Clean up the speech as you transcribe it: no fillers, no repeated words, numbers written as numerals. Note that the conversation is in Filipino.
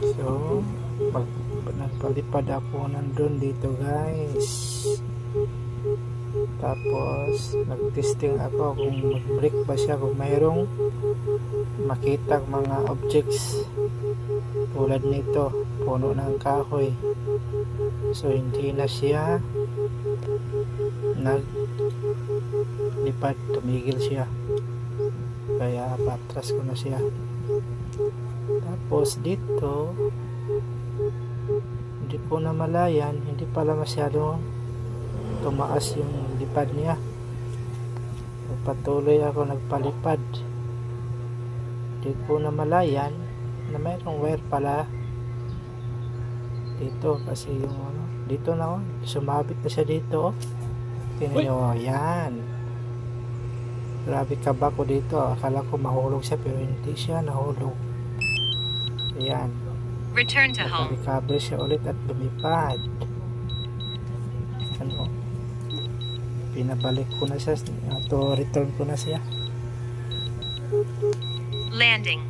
So nagpalipad ako nandun dito guys, tapos nagtesting ako kung mag-break ba siya, kung mayroong makita mga objects tulad nito, puno ng kahoy. So hindi na siya naglipad, tumigil siya, kaya patras ko na siya. Tapos dito hindi ko namalayan, hindi pala masyado tumaas yung lipad niya. Patuloy ako nagpalipad, hindi ko namalayan na mayroong wire pala dito, kasi yung dito na sumabit na siya dito. Tingnan nyo, yan, grabe kaba ko dito, akala ko mahulog siya pero hindi siya nahulog. Ayan, Return to home. naka-recover siya ulit at lumipad. Ano, pinabalik ko na siya to return ko na siya. Landing.